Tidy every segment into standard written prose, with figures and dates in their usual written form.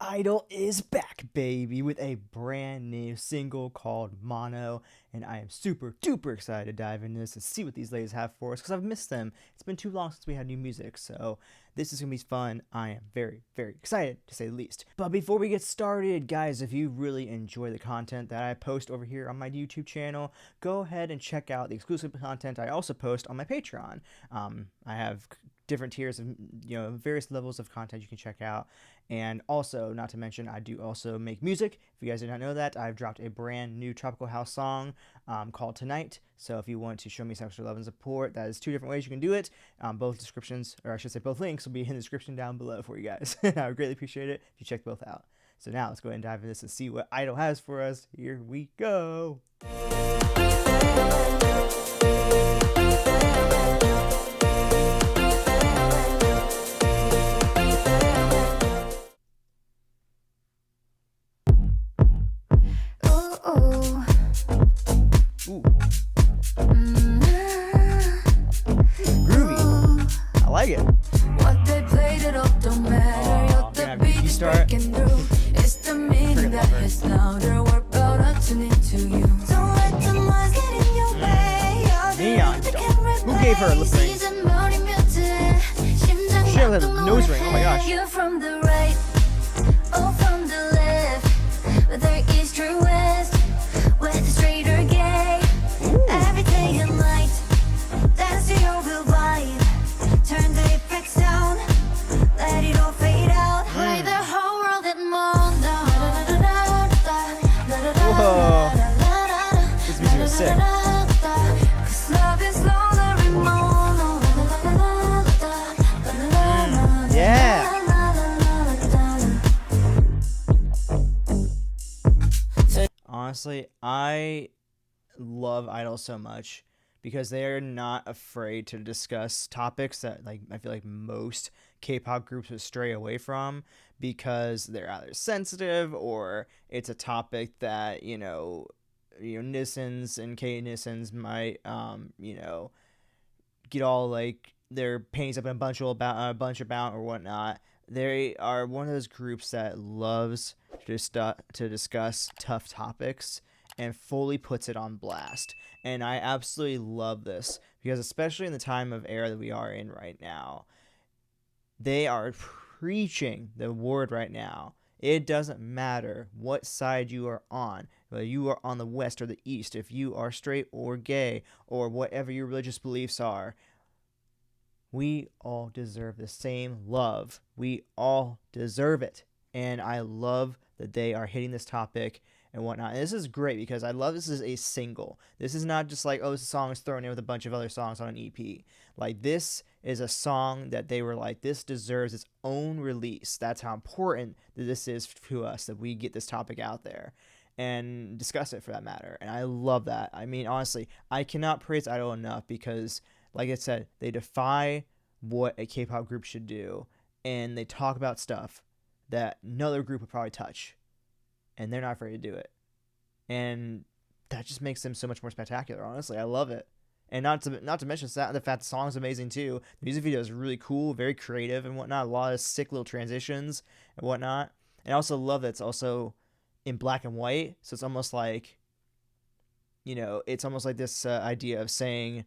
i-dle is back, baby, with a brand new single called Mono, and I am super duper excited to dive into this and see what these ladies have for us because I've missed them. It's been too long since we had new music, so this is gonna be fun. I am very, very excited to say the least. But before we get started, guys, if you really enjoy the content that I post over here on my YouTube channel, go ahead and check out the exclusive content I also post on my Patreon. I have different tiers of various levels of content you can check out, and also, not to mention, I do also make music. If you guys did not know that, I've dropped a brand new tropical house song called Tonight. So if you want to show me some extra love and support, that is two different ways you can do it. Both descriptions, or I should say both links, will be in the description down below for you guys. I would greatly appreciate it if you check both out. So now let's go ahead and dive into this and see what i-dle has for us. Here we go. Ooh. Groovy. I like it. What they played it up don't matter. The beat is breaking through. It's the meaning that is louder. We're about to tune into you. Don't let the noise get in your way. Neon. Who gave her a lip ring? She has a nose ring. Oh my gosh. You're from the right or from the left, whether east or west, whether straight or gay. Every day and night, that's the overall vibe. Turn the effects down, let it all fade out. Play the whole world at mono. Whoa. This music is sick. 'Cause love is lonely in mono. Yeah. Honestly, I love i-dle so much because they are not afraid to discuss topics that, like, I feel like most K-pop groups would stray away from because they're either sensitive or it's a topic that Nissens and K-Nissens might get all like their panties up in a bunch about or whatnot. They are one of those groups that loves to discuss tough topics and fully puts it on blast. And I absolutely love this because, especially in the time of era that we are in right now, they are preaching the word right now. It doesn't matter what side you are on, whether you are on the west or the east, if you are straight or gay or whatever your religious beliefs are. We all deserve the same love. We all deserve it. And I love that they are hitting this topic and whatnot. And this is great because I love this is a single. This is not just like, oh, this song is thrown in with a bunch of other songs on an EP. Like, this is a song that they were like, this deserves its own release. That's how important that this is to us, that we get this topic out there and discuss it for that matter. And I love that. I mean, honestly, I cannot praise i-dle enough because, like I said, they defy what a K-pop group should do, and they talk about stuff that no other group would probably touch, and they're not afraid to do it. And that just makes them so much more spectacular. Honestly, I love it. And not to mention the fact the song's amazing too. The music video is really cool, very creative and whatnot. A lot of sick little transitions and whatnot. And I also love that it's also in black and white, so it's almost like, it's almost like this idea of saying,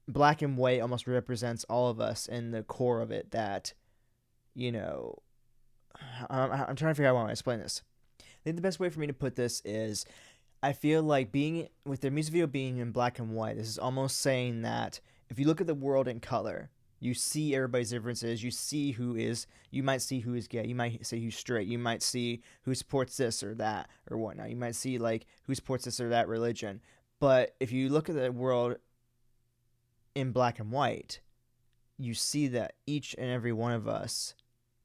black and white almost represents all of us in the core of it. That, I'm trying to figure out how I want to explain this. I think the best way for me to put this is, I feel like being with their music video being in black and white, this is almost saying that if you look at the world in color, you see everybody's differences. You might see who is gay. You might see who's straight. You might see who supports this or that or whatnot. You might see like who supports this or that religion. But if you look at the world in black and white, you see that each and every one of us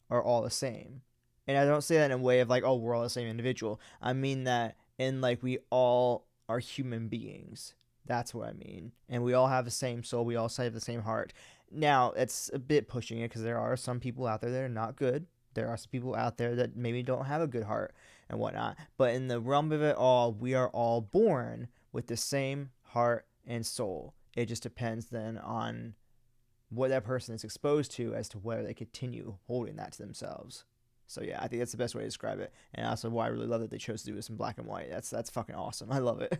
are all the same. And I don't say that in a way of like, oh, we're all the same individual. I mean that in like, we all are human beings. That's what I mean. And we all have the same soul. We all have the same heart. Now, it's a bit pushing it because there are some people out there that are not good. There are some people out there that maybe don't have a good heart and whatnot. But in the realm of it all, we are all born with the same heart and soul. It just depends then on what that person is exposed to as to whether they continue holding that to themselves. So yeah, I think that's the best way to describe it, and also why I really love that they chose to do this in black and white. That's fucking awesome. I love it.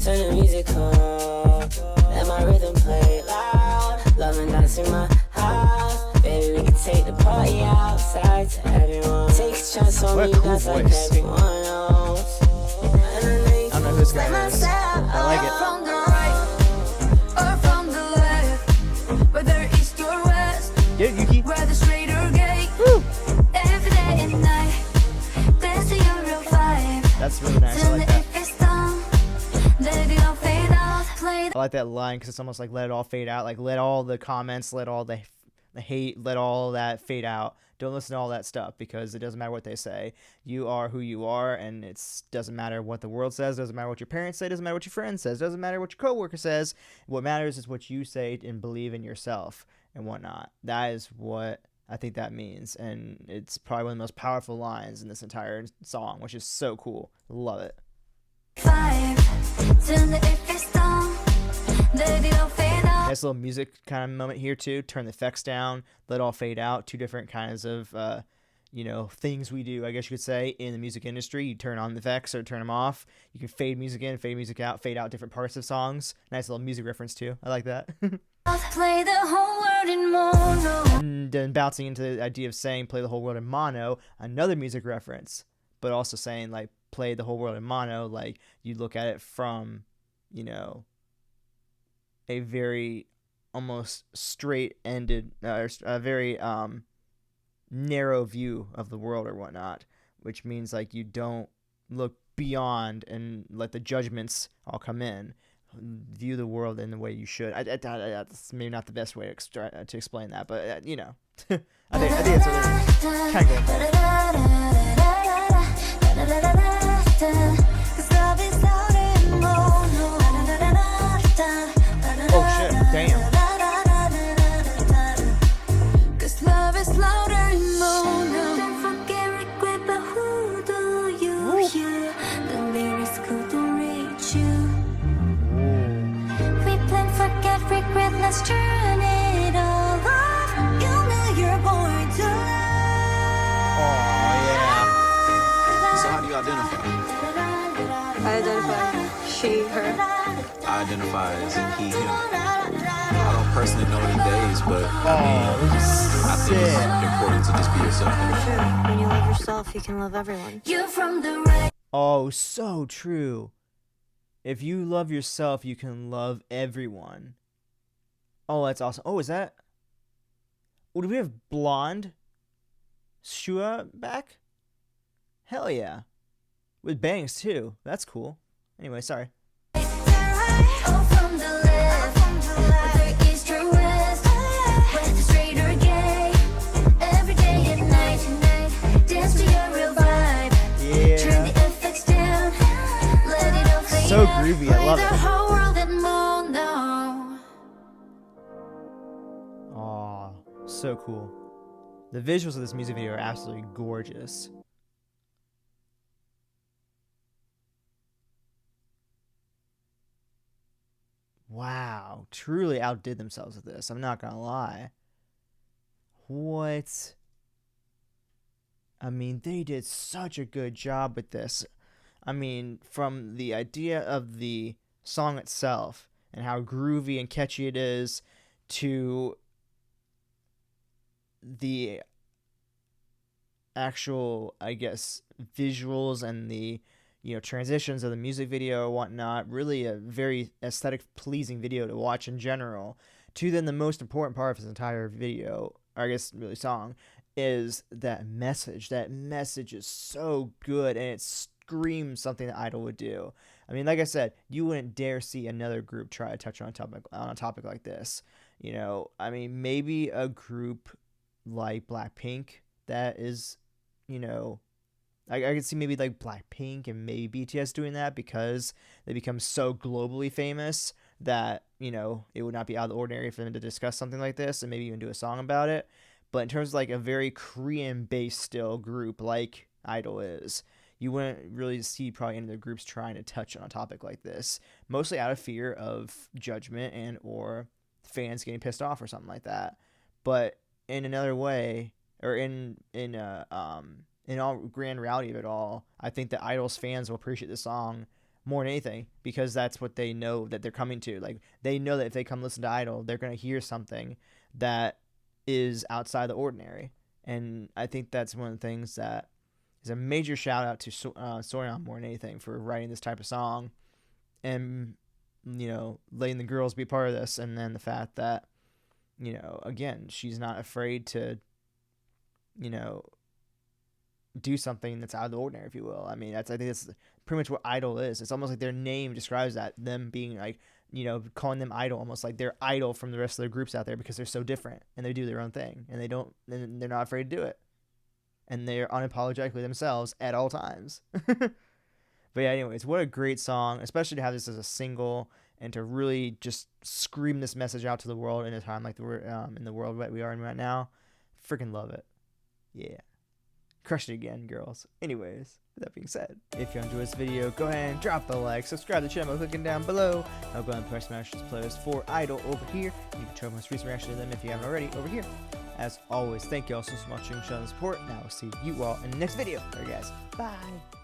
Turn the music on, let my rhythm play loud. Loving dancing my house, baby we can take the party outside to everyone. Take a chance on What a me, cool that's like voice. everyone else. I don't know who this guy is. I like it. From the right or from the left, whether east or west, Get it, Yuki. whether straight or gay, Woo! every day and night, dance to your real vibe. That's really nice. I Till like the that. if it's done, let it all fade out. Play I like that line because it's almost like let it all fade out. Like let all the comments, let all the hate, let all that fade out. Don't listen to all that stuff because it doesn't matter what they say. You are who you are, and it doesn't matter what the world says. Doesn't matter what your parents say. Doesn't matter what your friend says. Doesn't matter what your coworker says. What matters is what you say and believe in yourself and whatnot. That is what I think that means, and it's probably one of the most powerful lines in this entire song, which is so cool. Love it. vibe. Till the if it's done, let it all fade out. Nice little music kind of moment here too. Turn the effects down, let all fade out. Two different kinds of, things we do, I guess you could say, in the music industry. You turn on the effects or turn them off. You can fade music in, fade music out, fade out different parts of songs. Nice little music reference too. I like that. Play the whole world in mono. And then bouncing into the idea of saying play the whole world in mono, another music reference, but also saying like play the whole world in mono, like you look at it from, a very almost straight-ended, a very narrow view of the world or whatnot, which means like you don't look beyond and let the judgments all come in. View the world in the way you should. That's maybe not the best way to explain that, but I think it's really kind of cool. Oh shit! Damn. Cause love is louder in mono. Don't forget regret, but who do you? The lyrics couldn't reach you. Replay, forget, regret, let's turn it all off. You know you're born to love. Oh yeah. So how do you identify? I identify she, her. I identify as he, him. I don't personally know the days, but I think it's important to just be yourself. Sure, when you love yourself, you can love everyone. You from the right. Oh, so true. If you love yourself, you can love everyone. Oh, that's awesome. Oh, is that... Oh, do we have Blonde Shua back? Hell yeah. With bangs, too. That's cool. Anyway, sorry. Oh, from the left, whether east or west, whether straight or gay, every day and night, dance to your real vibe. Turn the Yeah. effects down, let it all fade So out. groovy, I love Play it. the whole world in mono. Aw, so cool. The visuals of this music video are absolutely gorgeous. Wow, truly outdid themselves with this. I'm not gonna lie. What? I mean, they did such a good job with this. I mean, from the idea of the song itself and how groovy and catchy it is to the actual, I guess, visuals and the transitions of the music video or whatnot. Really a very aesthetic pleasing video to watch in general. To then the most important part of his entire video, or I guess really song, is that message. That message is so good and it screams something that i-dle would do. I mean, like I said, you wouldn't dare see another group try to touch on a topic like this. I mean, maybe a group like Blackpink that is, I could see maybe like Blackpink and maybe BTS doing that because they become so globally famous that, it would not be out of the ordinary for them to discuss something like this and maybe even do a song about it. But in terms of like a very Korean-based still group like i-dle is, you wouldn't really see probably any of the groups trying to touch on a topic like this, mostly out of fear of judgment and or fans getting pissed off or something like that. But in another way, or in all grand reality of it all, I think that i-dle's fans will appreciate the song more than anything, because that's what they know that they're coming to. Like, they know that if they come listen to i-dle, they're going to hear something that is outside the ordinary. And I think that's one of the things that is a major shout out to Soyeon more than anything for writing this type of song, and, you know, letting the girls be part of this. And then the fact that, you know, again, she's not afraid to, you know, do something that's out of the ordinary, if you will. I mean, I think that's pretty much what i-dle is. It's almost like their name describes that, them being like, you know, calling them i-dle, almost like they're idle from the rest of the groups out there, because they're so different and they do their own thing, and they're not afraid to do it, and they're unapologetically themselves at all times. But yeah, anyways, what a great song, especially to have this as a single and to really just scream this message out to the world in a time like we're in the world that we are in right now. Freaking love it. Yeah. Crushed it again, girls. Anyways, with that being said, if you enjoyed this video, go ahead and drop a like, subscribe to the channel by clicking down below. I'll go ahead and press smash this playlist for i-dle over here. You can check my most recent reaction to them if you haven't already over here. As always, thank you all so much for showing the support, and I will see you all in the next video. Alright guys, bye!